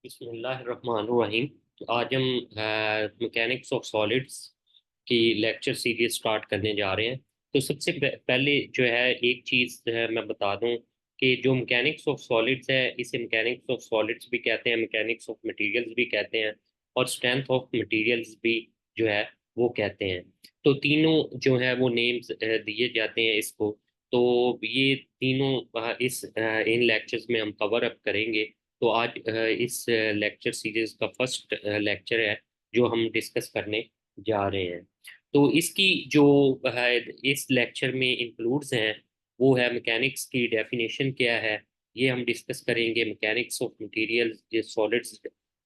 बिस्मिल्लाहिर्रहमानिर्रहीम। आज हम मैकेनिक्स ऑफ सॉलिड्स की लेक्चर सीरीज स्टार्ट करने जा रहे हैं। तो सबसे पहले जो है एक चीज़ है मैं बता दूं कि जो मैकेनिक्स ऑफ सॉलिड्स है इसे मैकेनिक्स ऑफ सॉलिड्स भी कहते हैं, मैकेनिक्स ऑफ मटेरियल्स भी कहते हैं और स्ट्रेंथ ऑफ मटेरियल्स भी जो है वो कहते हैं। तो तीनों जो है वो नेम्स दिए जाते हैं इसको। तो ये तीनों इन लेक्चर्स में हम कवर अप करेंगे। तो आज इस लेक्चर सीरीज का फर्स्ट लेक्चर है जो हम डिस्कस करने जा रहे हैं। तो इसकी जो है इस लेक्चर में इंक्लूड्स हैं वो है मैकेनिक्स की डेफिनेशन क्या है, ये हम डिस्कस करेंगे। मैकेनिक्स ऑफ मटेरियल्स, ये सॉलिड्स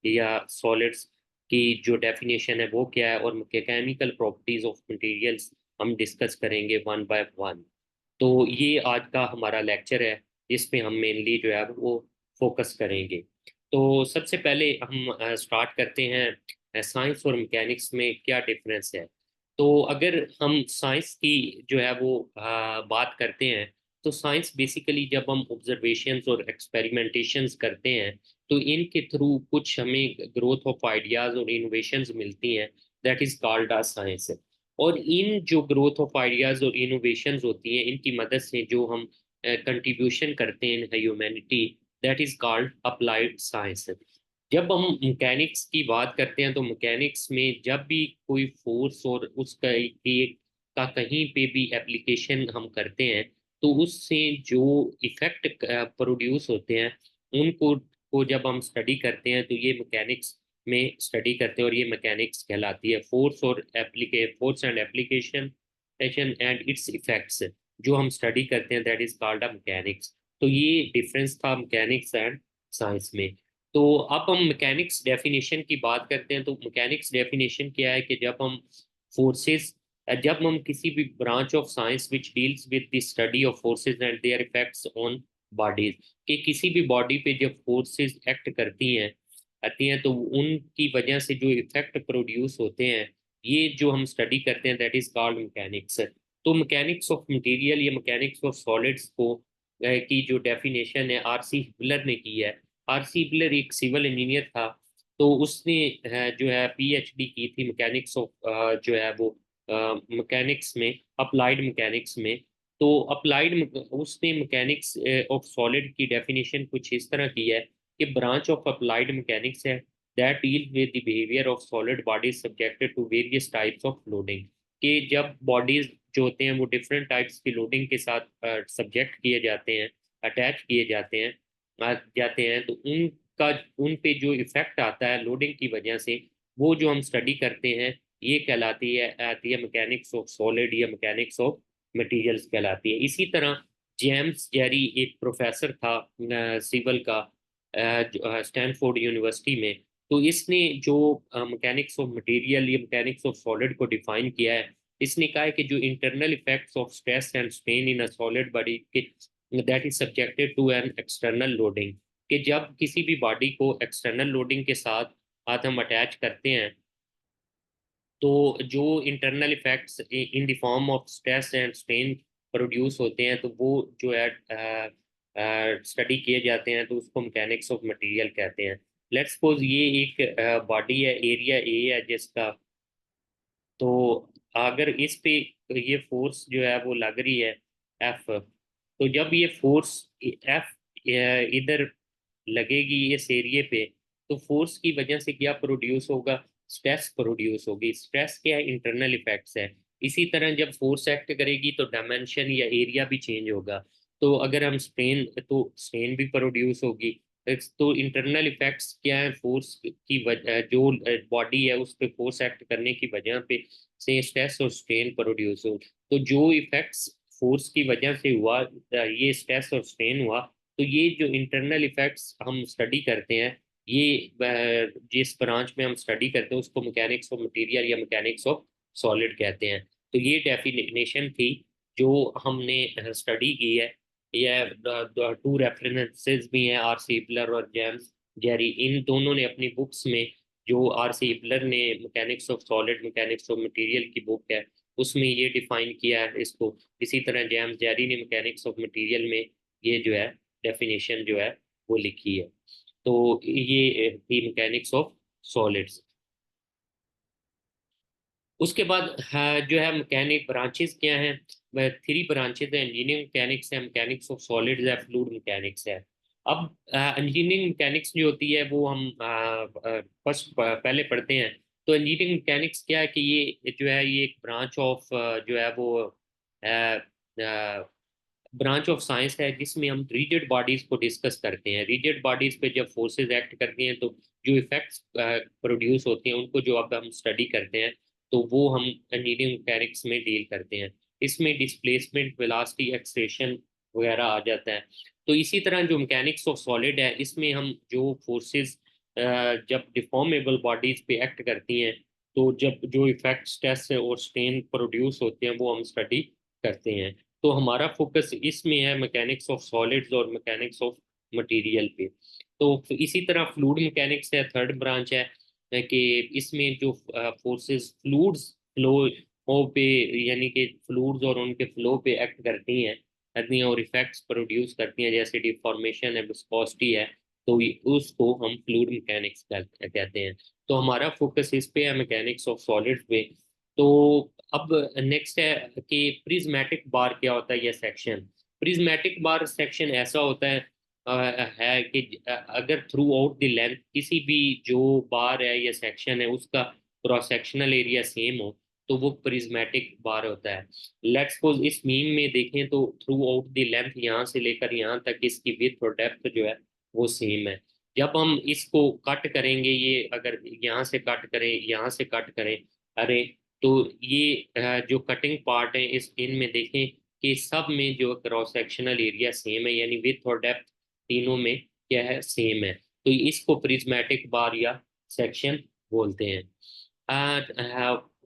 या सॉलिड्स की जो डेफिनेशन है वो क्या है, और मैकेनिकल प्रॉपर्टीज ऑफ मटेरियल्स हम डिस्कस करेंगे वन बाय वन। तो ये आज का हमारा लेक्चर है जिसमें हम मेनली जो है वो फोकस करेंगे। तो सबसे पहले हम स्टार्ट करते हैं साइंस और मैकेनिक्स में क्या डिफरेंस है। तो अगर हम साइंस की जो है वो बात करते हैं, तो साइंस बेसिकली जब हम ऑब्जर्वेशंस और एक्सपेरिमेंटेशंस करते हैं तो इनके थ्रू कुछ हमें ग्रोथ ऑफ आइडियाज और इनोवेशंस मिलती हैं, that is called a science. और इन जो ग्रोथ ऑफ आइडियाज और इनोवेशंस होती हैं इनकी मदद से जो हम कंट्रीब्यूशन करते हैं humanity, that is called applied science. जब हम मैकेनिक्स की बात करते हैं तो मैकेनिक्स में जब भी कोई फोर्स और उसका का कहीं पे भी एप्लीकेशन हम करते हैं तो उससे जो इफेक्ट प्रोड्यूस होते हैं उनको को जब हम स्टडी करते हैं तो ये मैकेनिक्स में स्टडी करते हैं और ये मैकेनिक्स कहलाती है। Force and application and it's effects जो हम स्टडी करते हैं that is called a mechanics. तो ये डिफरेंस था मैकेनिक्स एंड साइंस में। तो अब हम मैकेनिक्स डेफिनेशन की बात करते हैं। तो मैकेनिक्स डेफिनेशन क्या है कि जब हम किसी भी branch of science which deals with the study of forces and there effects on bodies, कि किसी भी बॉडी पे जब फोर्सेस एक्ट करती हैं आती हैं तो उनकी वजह से जो इफेक्ट प्रोड्यूस होते हैं ये जो हम स्टडी करते हैं दैट इज कॉल्ड मैकेनिक्स। तो मैकेनिक्स ऑफ मटेरियल या मैकेनिक्स ऑफ सॉलिड्स को की जो डेफिनेशन है आरसी हिबलर ने की है। आरसी हिबलर एक सिविल इंजीनियर था। तो उसने जो है पीएचडी की थी मैकेनिक्स ऑफ जो है वो मैकेनिक्स में, अप्लाइड मैकेनिक्स में। तो उसने मैकेनिक्स ऑफ सॉलिड की डेफिनेशन कुछ इस तरह की है कि ब्रांच ऑफ अप्लाइड मैकेनिक्स है that deal with the behaviour of solid bodies subjected to various types of loading. कि जब बॉडीज जो होते हैं वो डिफरेंट टाइप्स की लोडिंग के साथ सब्जेक्ट किए जाते हैं, अटैच किए जाते हैं तो उनका उन पे जो इफेक्ट आता है लोडिंग की वजह से वो जो हम स्टडी करते हैं ये कहलाती है आती है मैकेनिक्स ऑफ सॉलिड या मैकेनिक्स ऑफ मटेरियल्स कहलाती है। इसी तरह जेम्स जेरी एक प्रोफेसर था सिविल का स्टैनफोर्ड यूनिवर्सिटी में। तो इसने जो मैकेनिक्स ऑफ मटेरियल या मैकेनिक्स ऑफ सॉलिड को डिफाइन किया है, इसने कहा है कि जो internal effects of stress and strain in a solid body के that is subjected to an external loading, कि जब किसी भी बॉडी को एक्सटर्नल लोडिंग के साथ हम अटैच करते हैं तो जो internal effects in the form of stress and strain produce होते हैं तो वो जो है स्टडी किए जाते हैं तो उसको मैकेनिक्स ऑफ मटेरियल कहते हैं। लेट्स सपोज ये एक बॉडी है, एरिया ए है जिसका। तो अगर इस पे ये फोर्स जो है वो लग रही है एफ, तो जब ये फोर्स एफ इधर लगेगी इस एरिए पे तो फोर्स की वजह से क्या प्रोड्यूस होगा, स्ट्रेस प्रोड्यूस होगी। स्ट्रेस क्या है, इंटरनल इफेक्ट्स है। इसी तरह जब फोर्स एक्ट करेगी तो डायमेंशन या एरिया भी चेंज होगा। तो अगर हम स्ट्रेन तो स्ट्रेन भी प्रोड्यूस होगी। तो इंटरनल इफेक्ट्स क्या है, फोर्स की वजह जो बॉडी है उस पे फोर्स एक्ट करने की वजह पे से स्ट्रेस और स्ट्रेन प्रोड्यूस हो। तो जो इफेक्ट्स फोर्स की वजह से हुआ ये स्ट्रेस और स्ट्रेन हुआ। तो ये जो इंटरनल इफेक्ट्स हम स्टडी करते हैं ये जिस ब्रांच में हम स्टडी करते हैं उसको मैकेनिक्स ऑफ मटेरियल या मैकेनिक्स ऑफ सॉलिड कहते हैं। तो ये डेफिनेशन थी जो हमने स्टडी की है। ये टू रेफरेंसेस भी हैं, आरसी हिपलर और जेम्स जेरी, इन दोनों ने अपनी बुक्स में, जो आरसी हिपलर ने mechanics of solid mechanics of material की बुक है उसमें ये डिफाइन किया है इसको। इसी तरह जेम्स जेरी ने मैकेनिक्स ऑफ मटेरियल में ये जो है डेफिनेशन जो है वो लिखी है। तो ये थी मैकेनिक्स ऑफ सॉलिड्स। उसके बाद जो है मैकेनिक ब्रांचेस क्या हैं, वह 3 ब्रांचेस है। इंजीनियरिंग मैकेनिक्स है, मैकेनिक्स ऑफ सॉलिड्स है, फ्लूइड मैकेनिक्स है। अब इंजीनियरिंग मैकेनिक्स जो होती है वो हम फर्स्ट पहले पढ़ते हैं। तो इंजीनियरिंग मैकेनिक्स क्या है कि ये जो है ये एक ब्रांच ऑफ जो है वो ब्रांच ऑफ साइंस है जिसमें हम रिजिड बॉडीज को डिस्कस करते हैं। रिजिड बॉडीज पे जब फोर्सेस एक्ट करती हैं तो जो इफेक्ट्स प्रोड्यूस होते हैं उनको जो अब हम स्टडी करते हैं तो वो हम इंजीनियरिंग मैकेनिक्स में डील करते हैं। इसमें डिस्प्लेसमेंट, वेलोसिटी, एक्सेलरेशन वगैरह आ जाता है। तो इसी तरह जो मैकेनिक्स ऑफ सॉलिड है इसमें हम जो फोर्सेस जब डिफॉर्मेबल बॉडीज पे एक्ट करती हैं तो जब जो इफेक्ट्स, स्ट्रेस और स्ट्रेन प्रोड्यूस होते हैं वो हम स्टडी करते हैं। तो हमारा फोकस इसमें है मैकेनिक्स ऑफ सॉलिड्स और मैकेनिक्स ऑफ मटेरियल पे। तो इसी तरह फ्लूइड मैकेनिक्स है, थर्ड ब्रांच है कि इसमें जो फोर्सेस फ्लूइड्स फ्लो पे, यानी कि फ्लूइड्स और उनके फ्लो पे एक्ट करती हैं और इफेक्ट्स प्रोड्यूस करती हैं, जैसे डिफॉर्मेशन है, विस्कोसिटी है, तो उसको हम फ्लूइड मैकेनिक्स कहते हैं। तो हमारा फोकस इस पे है, मैकेनिक्स ऑफ सॉलिड्स पे। तो अब नेक्स्ट है कि प्रिज्मेटिक बार क्या होता है, यह सेक्शन। प्रिज्मेटिक बार सेक्शन ऐसा होता है कि अगर थ्रू आउट द लेंथ किसी भी जो बार है या सेक्शन है उसका क्रॉस सेक्शनल एरिया सेम हो तो वो प्रिज्मेटिक बार होता है। लेट्स सपोज इस मीम में देखें तो थ्रू आउट द लेंथ यहाँ से लेकर यहाँ तक इसकी विड्थ और डेप्थ जो है वो सेम है। जब हम इसको कट करेंगे, ये अगर यहाँ से कट करें, यहाँ से कट करें, अरे, तो ये जो कटिंग पार्ट है इस इनमें देखें कि सब में जो क्रॉस सेक्शनल एरिया सेम है, यानी विड्थ और डेप्थ तीनों में क्या है, सेम है। तो इसको प्रिज्मेटिक बार या सेक्शन बोलते हैं।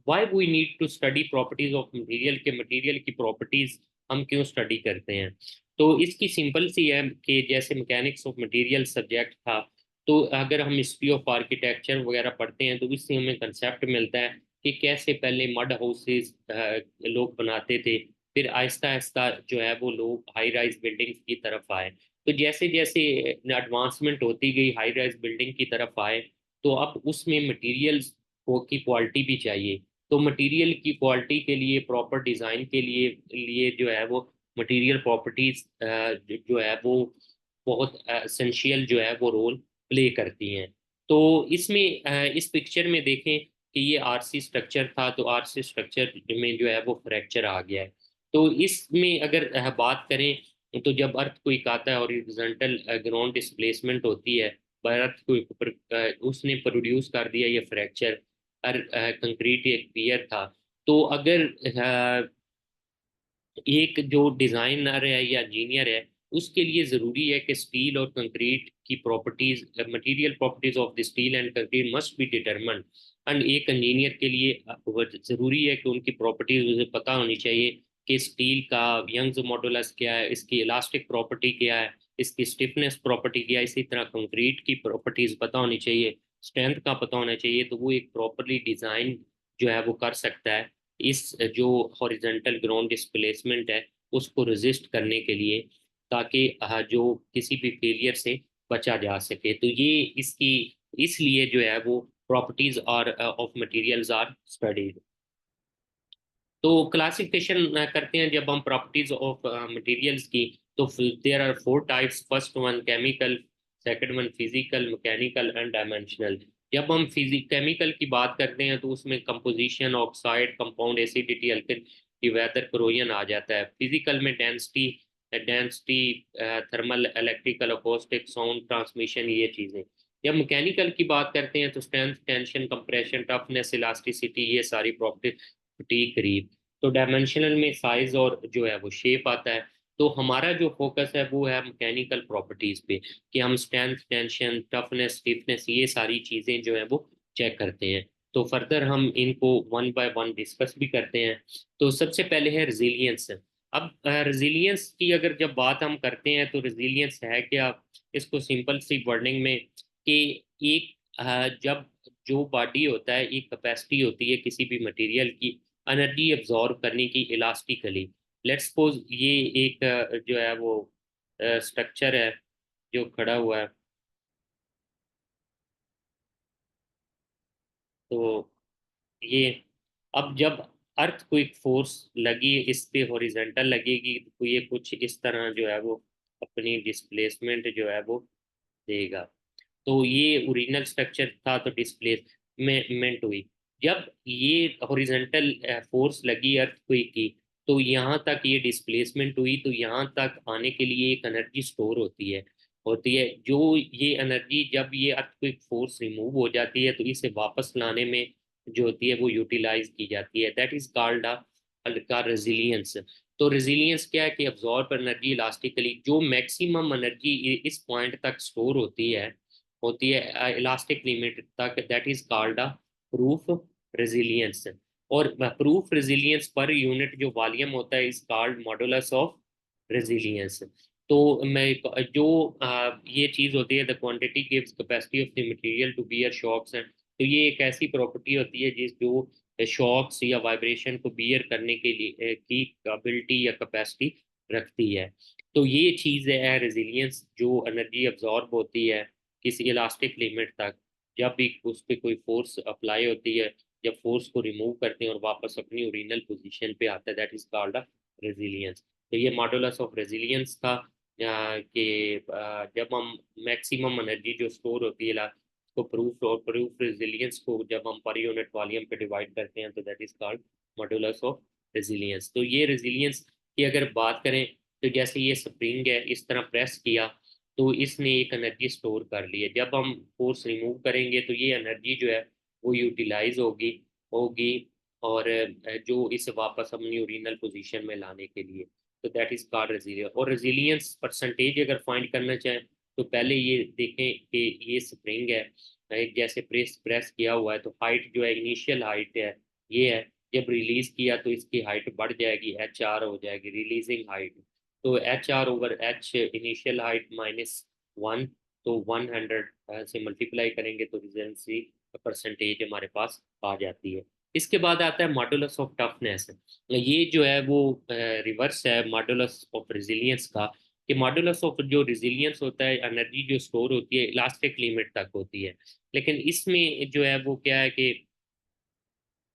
Why we need to study properties of material, के मटेरियल की प्रॉपर्टीज हम क्यों स्टडी करते हैं। तो इसकी सिंपल सी है कि जैसे मैकेनिक्स ऑफ मटेरियल सब्जेक्ट था, तो अगर हम हिस्ट्री ऑफ आर्किटेक्चर वगैरह पढ़ते हैं तो इससे हमें कंसेप्ट मिलता है कि कैसे पहले मड हाउसेस लोग बनाते थे, फिर आहिस्ता आहिस्ता जो है वो लोग हाई राइज बिल्डिंग्स की तरफ आए। तो जैसे जैसे एडवांसमेंट होती गई, हाई राइज बिल्डिंग की तरफ आए, तो अब उसमें मटेरियल्स को की क्वालिटी भी चाहिए। तो मटेरियल की क्वालिटी के लिए, प्रॉपर डिजाइन के लिए जो है वो मटेरियल प्रॉपर्टीज जो है वो बहुत एसेंशियल जो है वो रोल प्ले करती हैं। तो इसमें इस पिक्चर में देखें कि ये आरसी स्ट्रक्चर था, तो आरसी स्ट्रक्चर में जो है वो फ्रैक्चर आ गया है। तो इसमें अगर बात करें तो जब अर्थ क्वेक आता है, हॉरिजॉन्टल ग्राउंड डिस्प्लेसमेंट होती है, अर्थ क्वेक उसने प्रोड्यूस कर दिया ये फ्रैक्चर। कंक्रीट एक पियर था। तो अगर एक जो डिजाइनर है या इंजीनियर है उसके लिए जरूरी है कि स्टील और कंक्रीट की properties, material properties of the steel and concrete must be determined. And एक इंजीनियर के लिए जरूरी है कि उनकी प्रॉपर्टीज उसे पता होनी चाहिए कि स्टील का यंग्स मॉडुलस क्या है, इसकी इलास्टिक प्रॉपर्टी क्या है, इसकी स्टिफनेस प्रॉपर्टी क्या है। इसी तरह कंक्रीट की प्रॉपर्टीज पता होनी चाहिए, स्ट्रेंथ का पता होना चाहिए, तो वो एक प्रॉपरली डिजाइन जो है वो कर सकता है इस जो हॉरिजॉन्टल ग्राउंड डिस्प्लेसमेंट है उसको रेजिस्ट करने के लिए, ताकि जो किसी भी फेलियर से बचा जा सके। तो ये इसकी इसलिए जो है वो प्रॉपर्टीज और ऑफ मटेरियल्स आर स्टडीड। तो क्लासिफिकेशन करते हैं जब हम प्रॉपर्टीज ऑफ मटेरियल्स की, तो there are 4 types. First one chemical, second one physical, mechanical and dimensional. जब हम फिजिक केमिकल की बात करते हैं तो उसमें composition, oxide, compound, acidity, alkali, weather, corrosion आ जाता है। फिजिकल में density, density, thermal, electrical, acoustic, sound transmission, ये चीजें। जब मैकेनिकल की बात करते हैं तो strength, tension, compression, toughness, elasticity, ये सारी प्रॉपर्टी करीब। तो डायमेंशनल में साइज और जो है वो शेप आता है। तो हमारा जो फोकस है वो है मैकेनिकल प्रॉपर्टीज पे, कि हम स्ट्रेंथ, टेंशन, टफनेस, स्टिफनेस, ये सारी चीजें जो है वो चेक करते हैं। तो फर्दर हम इनको वन बाय वन डिस्कस भी करते हैं। तो सबसे पहले है रेजिलियंस। अब रेजिलियंस की अगर जब बात हम करते हैं तो रेजिलियंस है क्या, इसको सिंपल सी वर्डिंग में कि एक जब जो बॉडी होता है, एक कैपेसिटी होती है किसी भी मटेरियल की एनर्जी एब्जॉर्ब करने की इलास्टिकली। लेट्स सपोज ये एक जो है वो स्ट्रक्चर है जो खड़ा हुआ है, तो ये अब जब अर्थ क्विक फोर्स लगी इस पे हॉरिजेंटल लगेगी तो ये कुछ इस तरह जो है वो अपनी डिस्प्लेसमेंट जो है वो देगा। तो ये ओरिजिनल स्ट्रक्चर था तो डिस्प्लेसमेंट हुई। जब ये हॉरिजॉन्टल फोर्स लगी अर्थक्वेक की तो यहाँ तक ये डिस्प्लेसमेंट हुई, तो यहाँ तक आने के लिए एक एनर्जी स्टोर होती है जो ये एनर्जी जब ये अर्थक्वेक फोर्स रिमूव हो जाती है तो इसे वापस लाने में जो होती है वो यूटिलाइज की जाती है। दैट इज कॉल्ड का रेजिलियंस। तो रेजिलियंस क्या है कि अब्जॉर्ब एनर्जी इलास्टिकली, जो मैक्सिमम एनर्जी इस पॉइंट तक स्टोर होती है इलास्टिक लिमिट तक, that is called a proof resilience. और प्रूफ रेजिलियंस पर यूनिट जो वॉल्यूम होता है is called modulus of resilience. तो मैं जो ये चीज होती है, the quantity gives capacity of the material to bear shocks and, तो ये एक ऐसी प्रॉपर्टी होती है जिस जो शॉक्स या वाइब्रेशन को बियर करने के लिए की एबिलिटी या कैपेसिटी रखती है। तो ये चीज़ है रेजिलियंस, जो एनर्जी अब्जॉर्ब होती है किसी इलास्टिक लिमिट तक, जब भी उस पर कोई फोर्स अप्लाई होती है, जब फोर्स को रिमूव करते हैं और वापस अपनी ओरिजिनल पोजीशन पे आता है, दैट इज कॉल्ड रेजिलियंस। तो ये मॉडुलस ऑफ रेजिलियंस था कि जब हम मैक्सिमम एनर्जी जो स्टोर होती है तो प्रूफ रेजिलियंस को जब हम पर यूनिट वॉल्यूम पे डिवाइड करते हैं तो that is called modulus of resilience. तो ये रेजिलियंस की अगर बात करें तो जैसे ये स्प्रिंग है, इस तरह प्रेस किया तो इसने एक एनर्जी स्टोर कर ली है। जब हम फोर्स रिमूव करेंगे तो ये एनर्जी जो है वो यूटिलाइज होगी और जो इसे वापस अपनी ओरिजिनल पोजीशन में लाने के लिए, तो दैट इज कॉल्ड रेजिलियंस। और रेजिलियंस परसेंटेज अगर फाइंड करना चाहें तो पहले ये देखें कि ये स्प्रिंग है, एक जैसे प्रेस प्रेस किया हुआ है, तो हाइट जो है इनिशियल हाइट है ये है, जब रिलीज किया तो इसकी हाइट बढ़ जाएगी, HR हो जाएगी रिलीजिंग हाइट। तो HR/H इनिशियल हाइट -1, तो 100 से मल्टीप्लाई करेंगे तो रेजिलियंसी परसेंटेज हमारे पास आ जाती है। इसके बाद आता है मॉडुलस ऑफ टफनेस। ये जो है वो रिवर्स है मॉडुलस ऑफ रेजिलियंस का, कि मॉडुलस ऑफ जो रेजिलियंस होता है, एनर्जी जो स्टोर होती है इलास्टिक लिमिट तक होती है, लेकिन इसमें जो है वो क्या है कि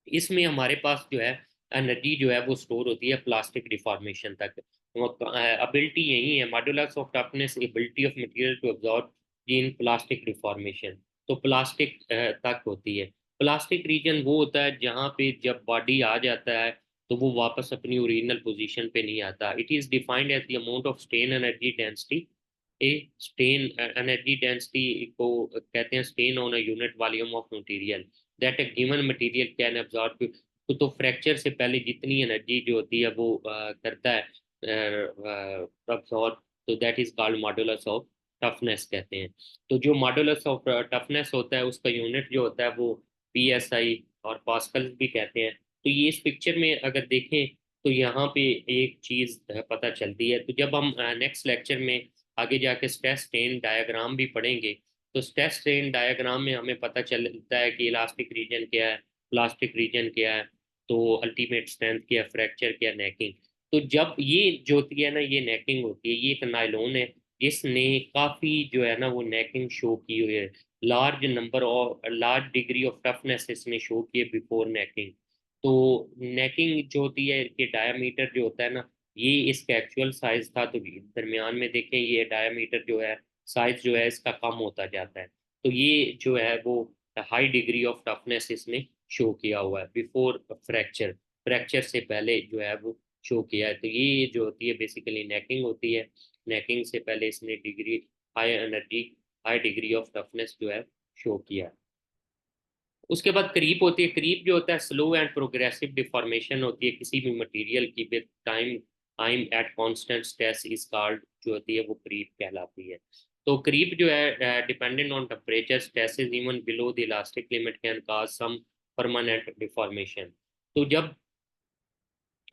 इसमें हमारे पास जो है एनर्जी जो है वो स्टोर होती है प्लास्टिक डिफॉर्मेशन तक। अबिलिटी यही है, modulus of toughness ability of material to absorb in plastic deformation. तो प्लास्टिक तक होती है। प्लास्टिक रीजन वो होता है जहाँ पे जब बॉडी आ जाता है तो वो वापस अपनी ओरिजिनल पोजीशन पे नहीं आता। It is defined as the amount of strain energy density. A strain energy density को कहते हैं strain on a unit volume of material that a given material can absorb. तो फ्रैक्चर से पहले जितनी एनर्जी जो होती है वो करता है अब्सॉर्ब, तो that is called modulus of toughness कहते हैं। तो जो मॉडुलस ऑफ टफनेस होता है उसका यूनिट जो होता है वो PSI और पास्कल भी कहते हैं। तो ये इस पिक्चर में अगर देखें तो यहाँ पे एक चीज पता चलती है। तो जब हम नेक्स्ट लेक्चर में आगे जाके स्ट्रेस स्ट्रेन डायग्राम भी पढ़ेंगे तो स्ट्रेस स्ट्रेन डायग्राम में हमें पता चलता है कि इलास्टिक रीजन क्या है, प्लास्टिक रीजन क्या है, तो अल्टीमेट स्ट्रेंथ क्या, फ्रैक्चर क्या, नेकिंग। तो जब ये जो होती है ना, ये नेकिंग होती है, ये एक नायलॉन है जिसने काफी जो है ना वो नेकिंग शो की हुई है। लार्ज डिग्री ऑफ टफनेस इसने शो की है बिफोर नेकिंग। तो नेकिंग जो होती है कि डायमीटर जो होता है ना, ये इसका एक्चुअल साइज था, तो दरमियान में देखें ये डायमीटर जो है साइज जो है इसका कम होता जाता है। तो ये जो है वो हाई डिग्री ऑफ टफनेस इसने शो किया हुआ है बिफोर फ्रैक्चर, फ्रैक्चर से पहले जो है वो शो किया है। तो ये जो होती है बेसिकली नेकिंग होती है। नेकिंग से पहले इसने high energy high degree of toughness जो है शो किया है। उसके बाद क्रीप होती है। क्रीप जो होता है स्लो एंड प्रोग्रेसिव डिफॉर्मेशन होती है किसी भी मटेरियल की with time time at constant stress is called, जो होती है वो क्रीप कहलाती है। तो क्रीप जो है dependent on temperature stresses even below the elastic limit can cause some permanent deformation. तो जब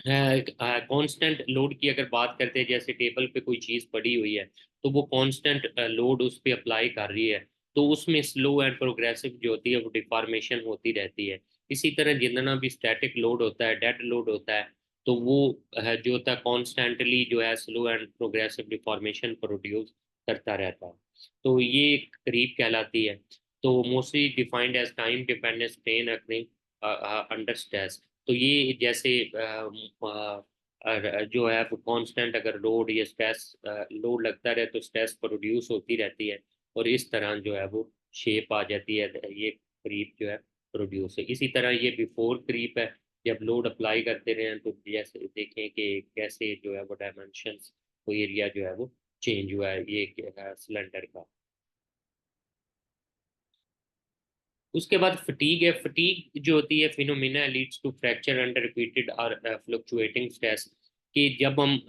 कांस्टेंट लोड की अगर बात करते हैं, जैसे टेबल पे कोई चीज़ पड़ी हुई है तो वो कांस्टेंट लोड उस पर अप्लाई कर रही है, तो उसमें स्लो एंड प्रोग्रेसिव जो होती है वो डिफॉर्मेशन होती रहती है। इसी तरह जितना भी स्टैटिक लोड होता है, डेड लोड होता है, तो वो जो होता है कॉन्स्टेंटली जो है slow and progressive deformation produce करता रहता है। तो ये क्रीप कहलाती है। तो mostly defined as time dependent strain occurring under stress. तो ये जैसे जो है वो कांस्टेंट अगर लोड या स्ट्रेस लोड लगता रहे तो स्ट्रेस प्रोड्यूस होती रहती है, और इस तरह जो है वो शेप आ जाती है, ये क्रीप जो है प्रोड्यूस है। इसी तरह ये बिफोर क्रीप है, जब लोड अप्लाई करते रहे हैं तो जैसे देखें कि कैसे जो है वो डायमेंशंस को एरिया जो है वो चेंज हुआ है ये सिलेंडर का। उसके बाद फटीग है। फटीग जो होती है phenomena leads to fracture under repeated और फ्लक्चुएटिंग स्ट्रेस, कि जब हम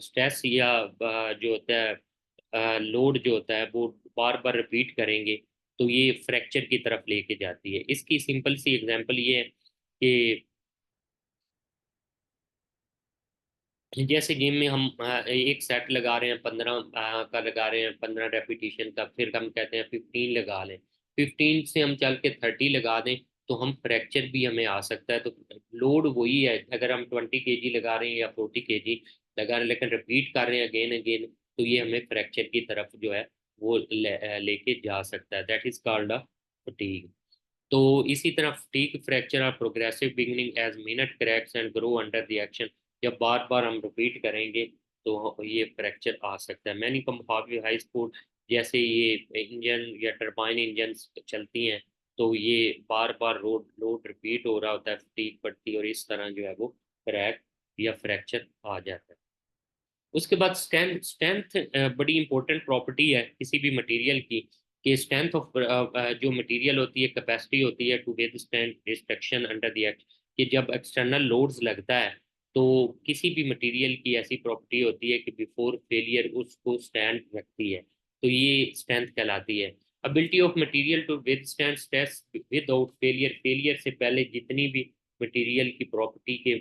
स्ट्रेस या जो होता है लोड जो होता है वो बार बार रिपीट करेंगे तो ये फ्रैक्चर की तरफ लेके जाती है। इसकी सिंपल सी एग्जांपल ये है कि जैसे गेम में हम एक सेट लगा रहे हैं 15 का लगा रहे हैं, 15 रेपिटेशन का, फिर हम कहते हैं 15 लगा लें, 15 से हम चल के 30 लगा दें तो हम फ्रैक्चर भी हमें आ सकता है। तो लोड वही है, अगर हम 20 kg लगा रहे हैं या 40 kg लगा रहे हैं लेकिन रिपीट कर रहे हैं अगेन अगेन, तो ये हमें फ्रैक्चर की तरफ जो है वो लेके जा सकता है। That is called a fatigue. तो इसी तरह fatigue fracture are progressive beginning as minute cracks and grow under the action. जब बार बार हम रिपीट करेंगे तो ये फ्रैक्चर आ सकता है। मैनी कंपाउंड हाई स्पीड, जैसे ये इंजन या टरबाइन इंजन चलती हैं तो ये बार बार रोड लोड रिपीट हो रहा होता है, फटीग पड़ती है और इस तरह जो है वो क्रैक या फ्रैक्चर आ जाता है। उसके बाद स्ट्रेंथ। स्ट्रेंथ बड़ी इंपॉर्टेंट प्रॉपर्टी है किसी भी मटेरियल की, कि स्ट्रेंथ ऑफ जो मटेरियल होती है कैपेसिटी होती है to withstand destruction under the act, कि जब एक्सटर्नल लोड्स लगता है तो किसी भी मटेरियल की ऐसी प्रॉपर्टी होती है कि बिफोर फेलियर उसको स्टैंड रखती है, तो ये स्ट्रेंथ कहलाती है। Ability of material to withstand stress without failure, failure से पहले जितनी भी मटेरियल की प्रॉपर्टी के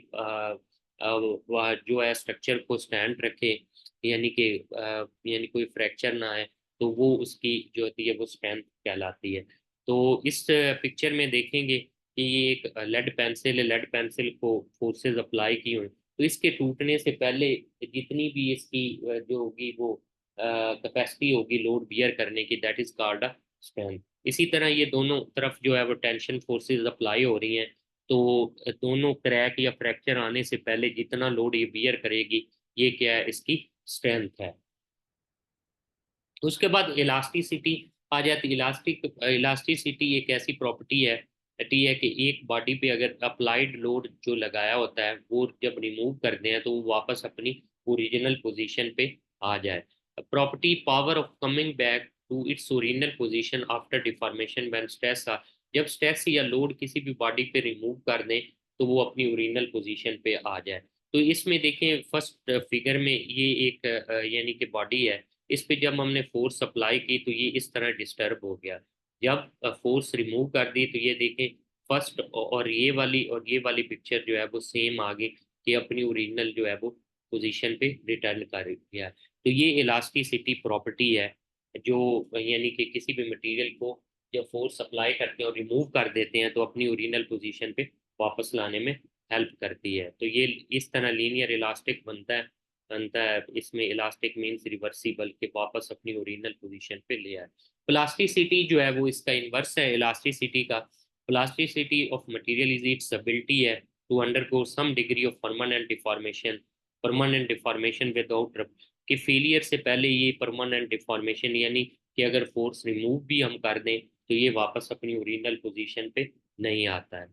वह जो है स्ट्रक्चर को स्टैंड रखे, यानी कि यानी कोई फ्रैक्चर ना आए, तो वो उसकी जो होती है वो स्ट्रेंथ कहलाती है। तो इस पिक्चर में देखेंगे कि ये एक लेड पेंसिल है, लेड पेंसिल को फोर्सेस अप्लाई की हुई, तो इसके टूटने से पहले जितनी भी इसकी जो होगी वो कैपेसिटी होगी लोड बियर करने की, that is called a strength. इसी तरह ये दोनों तरफ जो है वो टेंशन फोर्सेस अप्लाई हो रही हैं, तो दोनों क्रैक या फ्रैक्चर आने से पहले जितना लोड ये बियर करेगी, ये क्या है, इसकी स्ट्रेंथ है। उसके बाद इलास्टिसिटी आ जाती है। इलास्टिसिटी एक ऐसी प्रॉपर्टी है कि एक बॉडी पे अगर अप्लाइड लोड जो लगाया होता है वो जब रिमूव करते हैं तो वो वापस अपनी ओरिजिनल पोजीशन पे आ जाए। Property power of coming back to its original position after deformation when stress, जब स्ट्रेस या लोड किसी भी बॉडी पे रिमूव कर दें तो वो अपनी ओरिजिनल पोजीशन पे आ जाए। तो इसमें देखें फर्स्ट फिगर में ये एक यानी कि बॉडी है, इस पे जब हमने फोर्स अप्लाई की तो ये इस तरह डिस्टर्ब हो गया। जब फोर्स रिमूव कर दी तो ये देखें फर्स्ट और ये वाली पिक्चर जो है वो सेम आ गई, कि अपनी ओरिजिनल जो है वो पोजीशन पे रिटर्न कर गया। तो ये इलास्टिसिटी प्रॉपर्टी है जो यानी कि किसी भी मटेरियल को जब फोर्स अप्लाई करते हैं और रिमूव कर देते हैं तो अपनी ओरिजिनल पोजीशन पे वापस लाने में हेल्प करती है। तो ये इस तरह लीनियर इलास्टिक बनता है। इसमें इलास्टिक मीन्स रिवर्सिबल, के वापस अपनी ओरिजिनल पोजीशन पे ले आए। प्लास्टिसिटी जो है वो इसका इन्वर्स है इलास्टिसिटी का। Plasticity of material is its ability है to undergo some degree of permanent deformation, permanent deformation without, कि फेलियर से पहले ये परमानेंट डिफॉर्मेशन, यानी कि अगर फोर्स रिमूव भी हम कर दें तो ये वापस अपनी ओरिजिनल पोजीशन पे नहीं आता है।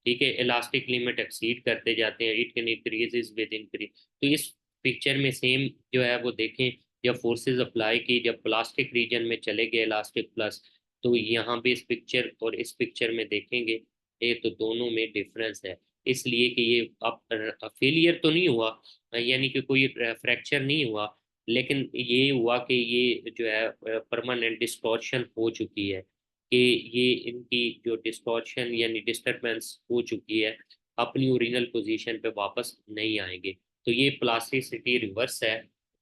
ठीक है, इलास्टिक लिमिट एक्सीड करते जाते हैं, it can increase with increase. तो इस पिक्चर में सेम जो है वो देखें, जब फोर्सेस अप्लाई की, जब प्लास्टिक रीजन में चले गए इलास्टिक प्लस, तो यहाँ पे इस पिक्चर और इस पिक्चर में देखेंगे ये तो दोनों में डिफरेंस है। इसलिए कि ये अब फेलियर तो नहीं हुआ, यानी कि कोई फ्रैक्चर नहीं हुआ, लेकिन ये हुआ कि ये जो है परमानेंट डिस्टॉर्शन हो चुकी है, कि ये इनकी जो डिस्टॉर्शन यानी डिस्टरबेंस हो चुकी है, अपनी ओरिजिनल पोजीशन पे वापस नहीं आएंगे। तो ये प्लास्टिसिटी रिवर्स है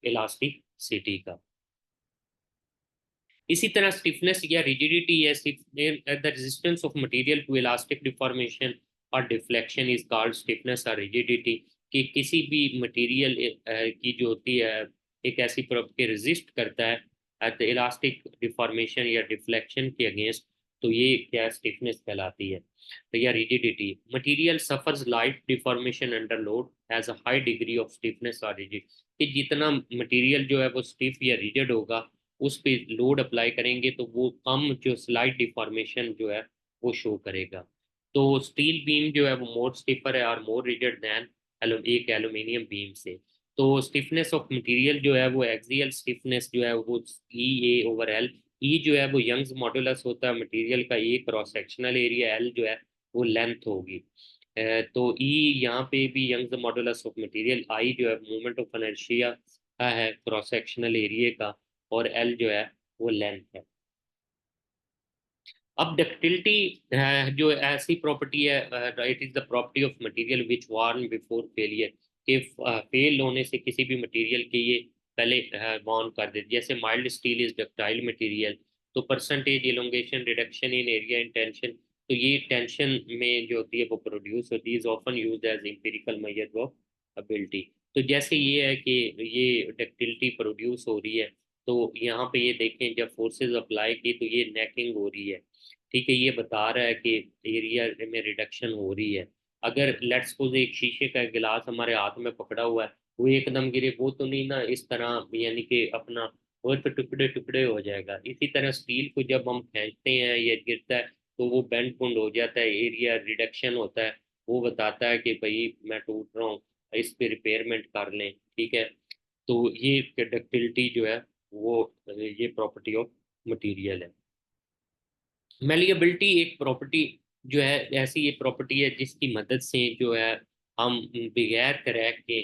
इलास्टिसिटी का। इसी तरह स्टिफनेस या रिजिडिटी है, the resistance of material to elastic deformation और डिफ्लेक्शन इज कॉल्ड स्टिफनेस और रिजिडिटी, कि किसी भी मटेरियल की जो होती है एक ऐसी प्रॉपर्टी रेजिस्ट करता है इलास्टिक डिफॉर्मेशन या डिफ्लेक्शन के अगेंस्ट, तो ये क्या स्टिफनेस कहलाती है। तो या rigidity, material suffers light deformation under load has a high degree of stiffness और रिजिड, कि जितना मटेरियल जो है वो स्टिफ या रिजिड होगा उस पे लोड अप्लाई करेंगे तो वो कम जो स्लाइट डिफॉर्मेशन जो है वो शो करेगा। तो स्टील बीम जो है वो मोर स्टिफर है और मोर रिजिड दैन एक एल्यूमिनियम बीम से। तो स्टिफनेस ऑफ मटेरियल जो है वो एक्सियल स्टिफनेस जो है वो E/A/L, ई जो है वो यंग्स मॉडुलस होता है मटेरियल का, ए क्रॉस सेक्शनल एरिया, एल जो है वो लेंथ होगी। तो ई यहाँ पे भी यंग्स मॉडुलस ऑफ मटेरियल, आई जो है मोमेंट ऑफ इनर्शिया का है क्रॉस सेक्शनल एरिया का, और एल जो है वो लेंथ है। अब डक्टिलिटी जो ऐसी प्रॉपर्टी है, it is the property of material which warn before failure, कि फेल होने से किसी भी मटेरियल के ये पहले वार्न कर देते। जैसे mild steel is ductile material, तो percentage elongation reduction in area in tension, तो ये टेंशन में जो होती है वो प्रोड्यूस होती है, is often used as empirical measure of ability. तो जैसे ये है कि ये डक्टिलिटी प्रोड्यूस हो रही है, तो यहाँ पे ये देखें जब फोर्सेस अप्लाई की तो ये नेकिंग हो रही है, ठीक है, ये बता रहा है कि एरिया में रिडक्शन हो रही है। अगर लेट्स सपोज एक शीशे का गिलास हमारे हाथ में पकड़ा हुआ है, वो एकदम गिरे, वो तो नहीं ना इस तरह, यानी कि अपना वो तो टुकड़े टुकड़े हो जाएगा। इसी तरह स्टील को जब हम फेंकते हैं या गिरता है तो वो बेंड पुंड हो जाता है, एरिया रिडक्शन होता है, वो बताता है कि भाई मैं टूट रहा हूँ, इस पे रिपेयरमेंट कर लें, ठीक है। तो ये डक्टिलिटी जो है वो ये प्रॉपर्टी ऑफ मटेरियल है। मेलिएबिलिटी एक प्रॉपर्टी जो है, ऐसी ये प्रॉपर्टी है जिसकी मदद से जो है हम बगैर क्रैक के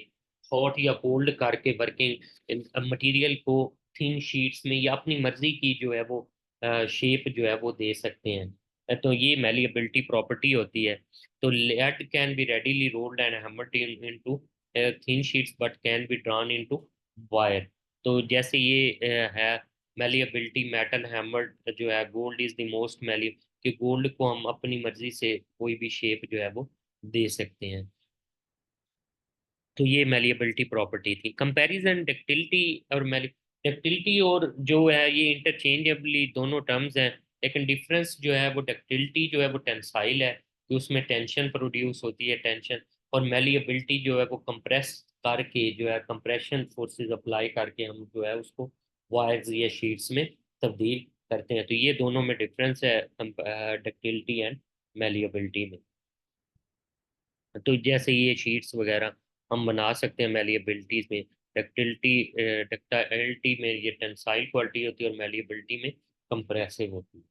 हॉट या कोल्ड करके वर्किंग मटेरियल को थिन शीट्स में या अपनी मर्जी की जो है वो शेप जो है वो दे सकते हैं। तो ये मेलिएबिलिटी प्रॉपर्टी होती है। तो lead can be readily rolled and hammered into thin sheets but can be drawn into wire. तो जैसे ये है मेलिएबिलिटी, मेटल हैमर्ड जो है, गोल्ड इज द मोस्ट मेली, कि गोल्ड को हम अपनी मर्जी से कोई भी शेप जो है वो दे सकते हैं। तो ये मेलिएबिलिटी प्रॉपर्टी थी। कंपैरिजन डक्टिलिटी और डक्टिलिटी और जो है ये इंटरचेंजेबली दोनों टर्म्स हैं, लेकिन डिफरेंस जो है वो डक्टिलिटी जो है वो टेंसाइल है कि उसमें टेंशन प्रोड्यूस होती है, टेंशन, और मेलिएबिलिटी जो है वो कंप्रेस करके जो है कंप्रेशन फोर्सेस अप्लाई करके हम जो है उसको वायर्स या शीट्स में तब्दील करते हैं। तो ये दोनों में डिफरेंस है डक्टिलिटी एंड मेलिएबिलिटी में। तो जैसे ये शीट्स वगैरह हम बना सकते हैं मेलिएबिलिटीज में, डक्टिलिटी डक्टाइलिटी में ये टेंसाइल क्वालिटी होती है और मेलिएबिलिटी में कंप्रेसिव होती है।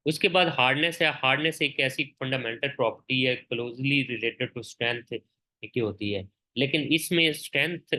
उसके बाद हार्डनेस है। हार्डनेस एक ऐसी फंडामेंटल प्रॉपर्टी है क्लोजली रिलेटेड टू स्ट्रेंथ की होती है, लेकिन इसमें स्ट्रेंथ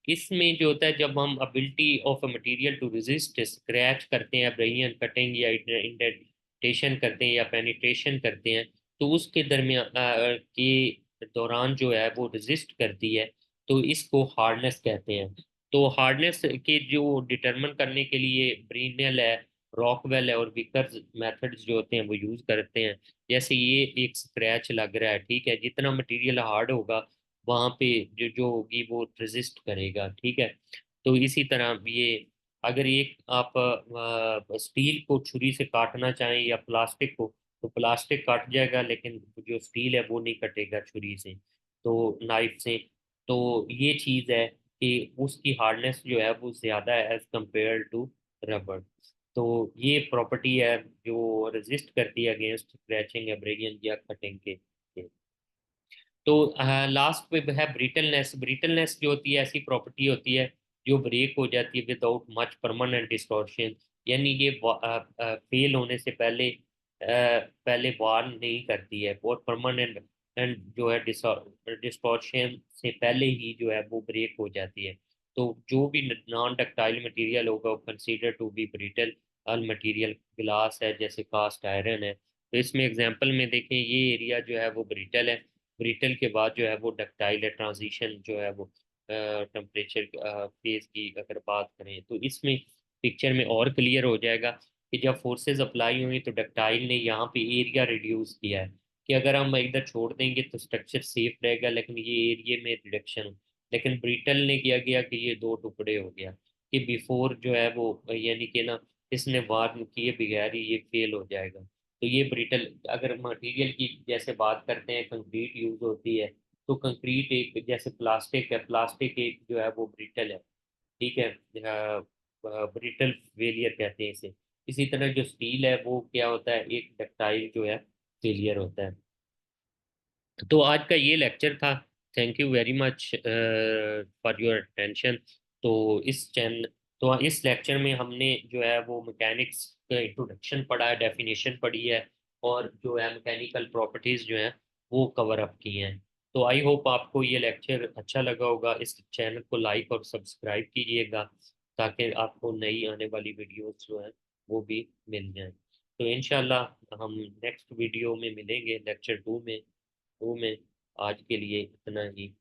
इसमें जो होता है जब हम ability of a material to resist scratch करते हैं, अब्रेजन, कटिंग या इंडेंटेशन करते हैं या पेनिट्रेशन करते हैं, तो उसके दरमियान के दौरान जो है वो रेजिस्ट करती है, तो इसको हार्डनेस कहते हैं। तो हार्डनेस के जो डिटरमिन करने के लिए ब्रिनल है, रॉकवेल है और विकर्स मेथड्स जो होते हैं वो यूज करते हैं। जैसे ये एक स्क्रैच लग रहा है, ठीक है, जितना मटेरियल हार्ड होगा वहां पे जो जो होगी वो रेजिस्ट करेगा, ठीक है। तो इसी तरह ये अगर एक आप स्टील को छुरी से काटना चाहें या प्लास्टिक को, तो प्लास्टिक कट जाएगा लेकिन जो स्टील है वो नहीं कटेगा छुरी से, तो नाइफ से। तो ये चीज है कि उसकी हार्डनेस जो है वो ज्यादा है एज कंपेयर टू रबड़। तो ये प्रॉपर्टी है जो रेजिस्ट करती है अगेंस्ट क्रैचिंग, एब्रेजन या कटिंग के। तो लास्ट पे है ब्रिटलनेस। ब्रिटलनेस जो होती है ऐसी प्रॉपर्टी होती है जो ब्रेक हो जाती है विदाउट मच परमानेंट डिस्टॉर्शन, यानी ये फेल होने से पहले पहले वार्न नहीं करती है, और परमानेंट एंड जो है डिस्टॉर्शन से पहले ही जो है वो ब्रेक हो जाती है। तो जो भी नॉन डक्टाइल मटेरियल होगा वो consider to be brittle material. Glass है जैसे कास्ट आयरन है, तो इसमें एग्जांपल में देखें ये एरिया जो है वो ब्रिटल है, ब्रिटल के बाद जो है वो डक्टाइल है, ट्रांजिशन जो है वो टेम्परेचर फेज की अगर बात करें तो इसमें पिक्चर में और क्लियर हो जाएगा कि जब फोर्सेस अप्लाई हुई तो डक्टाइल ने यहाँ पे एरिया रिड्यूस किया है, कि अगर हम इधर छोड़ देंगे तो स्ट्रक्चर सेफ रहेगा लेकिन ये एरिया में रिडक्शन हो। लेकिन ब्रिटल ने किया गया कि ये दो टुकड़े हो गया, कि बिफोर जो है वो यानी कि ना इसने वार्न किए बगैर ही ये फेल हो जाएगा। तो ये ब्रिटल, अगर मटेरियल की जैसे बात करते हैं, कंक्रीट यूज होती है, तो कंक्रीट एक जैसे प्लास्टिक है, प्लास्टिक एक जो है वो ब्रिटल है, ठीक है, ब्रिटल फेलियर कहते हैं इसे। इसी तरह जो स्टील है वो क्या होता है, एक डक्टाइल जो है फेलियर होता है। तो आज का ये लेक्चर था। Thank you very much for your attention. तो इस चैन तो इस लेक्चर में हमने जो है वो मैकेनिक्स का इंट्रोडक्शन पढ़ा है, डेफिनेशन पढ़ी है, और जो है मैकेनिकल प्रॉपर्टीज जो है वो कवर अप की हैं। तो आई होप आपको ये लेक्चर अच्छा लगा होगा। इस चैनल को लाइक और सब्सक्राइब कीजिएगा, ताकि आपको नई आने वाली वीडियोस जो है वो भी मिल जाएं। तो इंशाल्लाह हम नेक्स्ट वीडियो में मिलेंगे, लेक्चर 2 में। आज के लिए इतना ही।